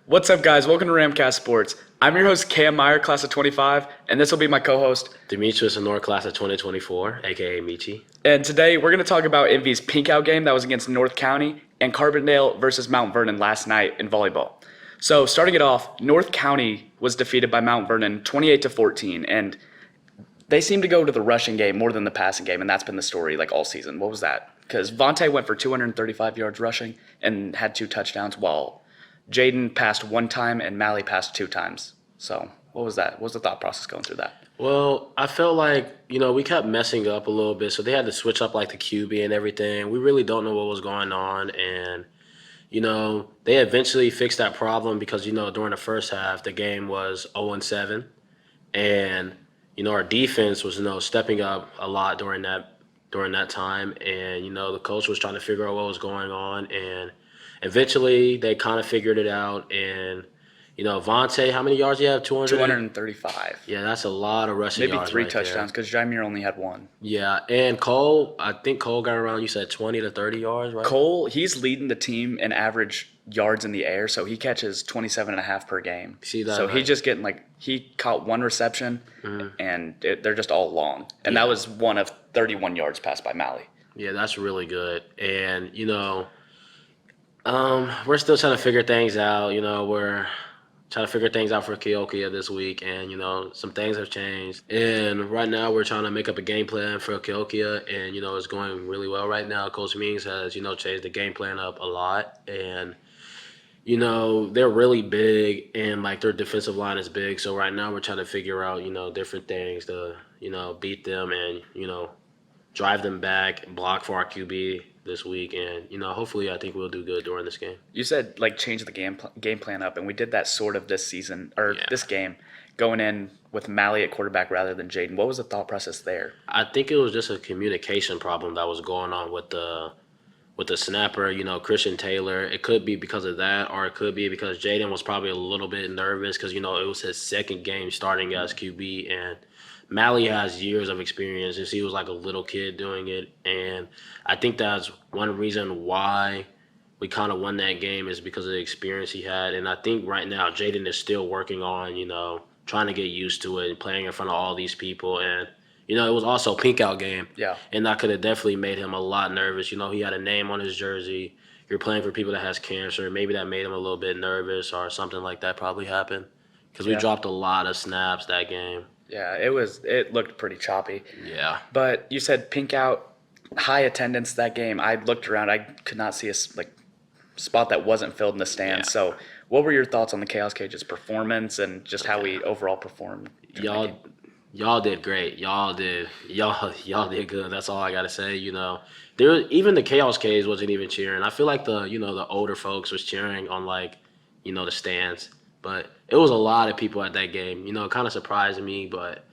What's up, guys? Welcome to Ramcast Sports. I'm your host, Cam Meyer, class of 25, and this will be my co-host, Demetrius Honor, class of 2024, a.k.a. Meechie. And today we're going to talk about MV's Pinkout game that was against North County and Carbondale versus Mount Vernon last night in volleyball. So starting it off, North County was defeated by Mount Vernon 28-14, and they seem to go to the rushing game more than the passing game, and that's been the story like all season. What was that? Because Vontae went for 235 yards rushing and had 2 touchdowns, while Jaden passed 1 time and Mally passed 2 times. So what was that? What was the thought process going through that? Well, I felt like, we kept messing up a little bit, so they had to switch up like the QB and everything. We really don't know what was going on, and, they eventually fixed that problem because, during the first half, the game was 0-7, and, our defense was, stepping up a lot during that time, and, the coach was trying to figure out what was going on, and eventually they kind of figured it out, and Vontae, how many yards do you have? 235. Yeah, that's a lot of rushing yards. Maybe 3 touchdowns because Jaimir only had 1. Yeah, and Cole, I think Cole got around, you said 20 to 30 yards, right? Cole, he's leading the team in average yards in the air, so he catches 27.5 per game. See that? So right? he's just getting he caught 1 reception, and they're just all long. And that was one of 31 yards passed by Mally. Yeah, that's really good. And, we're still trying to figure things out. We're trying to figure things out for Cahokia this week, and, some things have changed. And right now we're trying to make up a game plan for Cahokia, and, it's going really well right now. Coach Means has, changed the game plan up a lot. And, they're really big, and, their defensive line is big. So right now we're trying to figure out, different things to, beat them and, drive them back, block for our QB this week, and hopefully I think we'll do good during this game. You said change the game plan up, and we did that sort of this season this game, going in with Mally at quarterback rather than Jaden. What was the thought process there? I think it was just a communication problem that was going on with the snapper, Christian Taylor. It could be because of that, or it could be because Jaden was probably a little bit nervous because it was his second game starting as QB, and Mally has years of experience since he was like a little kid doing it, and I think that's one reason why we kind of won that game is because of the experience he had. And I think right now Jaden is still working on, trying to get used to it and playing in front of all these people. And, it was also a Pinkout game. Yeah. And that could have definitely made him a lot nervous. He had a name on his jersey. You're playing for people that has cancer. Maybe that made him a little bit nervous or something like that probably happened because we dropped a lot of snaps that game. Yeah, it looked pretty choppy. Yeah. But you said Pinkout, high attendance that game. I looked around. I could not see a spot that wasn't filled in the stands. Yeah. So what were your thoughts on the Chaos Cage's performance and just how we overall performed? Y'all did great. Y'all did good. That's all I gotta say. Even the Chaos Cage wasn't even cheering. I feel like the older folks was cheering on the stands. But it was a lot of people at that game. It kind of surprised me, but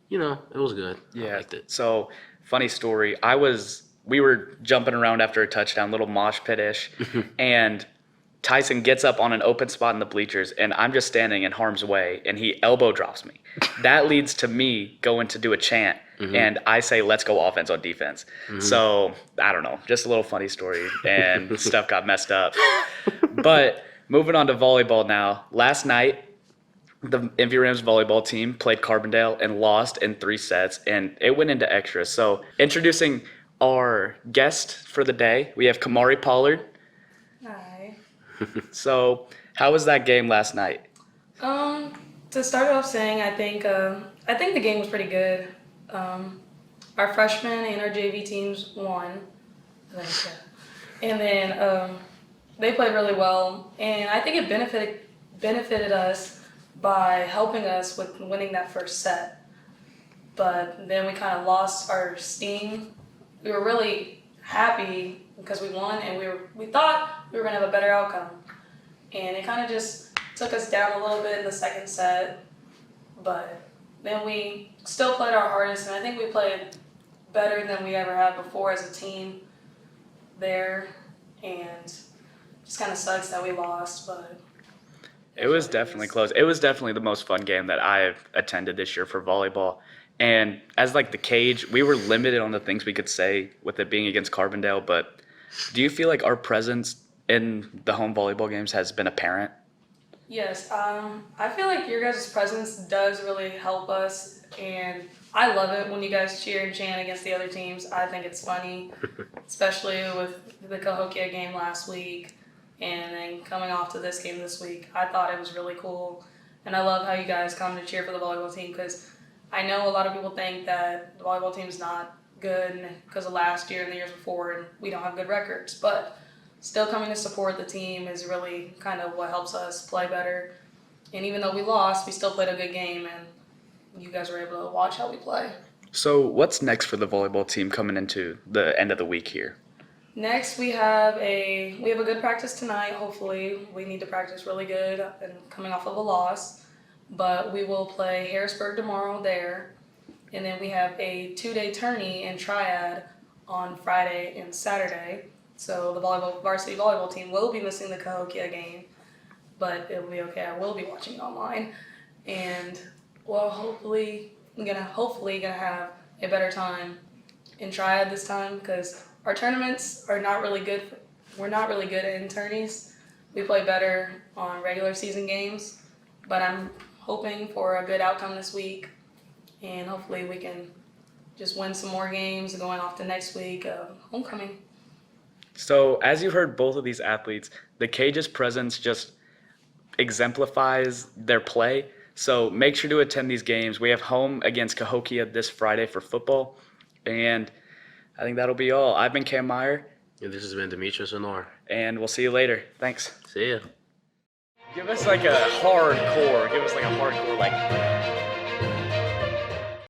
it was good. Yeah. I liked it. So funny story. We were jumping around after a touchdown, little mosh pit-ish, and Tyson gets up on an open spot in the bleachers, and I'm just standing in harm's way, and he elbow drops me. That leads to me going to do a chant, and I say, "Let's go offense on defense." So I don't know, just a little funny story, and stuff got messed up. But moving on to volleyball now. Last night, the MV Rams volleyball team played Carbondale and lost in 3 sets, and it went into extras. So introducing our guest for the day, we have Kamaree Pollard. Hi. So how was that game last night? To start off saying, I think the game was pretty good. Our freshmen and our JV teams won. And then they played really well, and I think it benefited us by helping us with winning that first set. But then we kind of lost our steam. We were really happy because we won, and we thought we were gonna have a better outcome, and it kind of just took us down a little bit in the second set. But then we still played our hardest, and I think we played better than we ever have before as a team there, and just kind of sucks that we lost, but It was definitely close. It was definitely the most fun game that I've attended this year for volleyball. And as the cage, we were limited on the things we could say with it being against Carbondale, but do you feel like our presence in the home volleyball games has been apparent? Yes, I feel like your guys' presence does really help us, and I love it when you guys cheer and chant against the other teams. I think it's funny, especially with the Cahokia game last week, and then coming off to this game this week. I thought it was really cool, and I love how you guys come to cheer for the volleyball team because I know a lot of people think that the volleyball team's not good because of last year and the years before, and we don't have good records, but still coming to support the team is really kind of what helps us play better. And even though we lost, we still played a good game, and you guys were able to watch how we play. So what's next for the volleyball team coming into the end of the week here? Next, we have a good practice tonight. Hopefully, we need to practice really good and coming off of a loss. But we will play Harrisburg tomorrow there, and then we have a 2-day tourney and triad on Friday and Saturday. So the varsity volleyball team will be missing the Cahokia game, but it will be okay. I will be watching it online, and well, hopefully gonna have a better time in triad this time because our tournaments are not really good. We're not really good in tourneys. We play better on regular season games, but I'm hoping for a good outcome this week, and hopefully we can just win some more games going off to next week, homecoming. So as you heard both of these athletes, the Cage's presence just exemplifies their play. So make sure to attend these games. We have home against Cahokia this Friday for football. And I think that'll be all. I've been Cam Meyer. And this has been Demetrius Honor. And we'll see you later. Thanks. See ya. Give us like a hardcore. Give us like a hardcore, like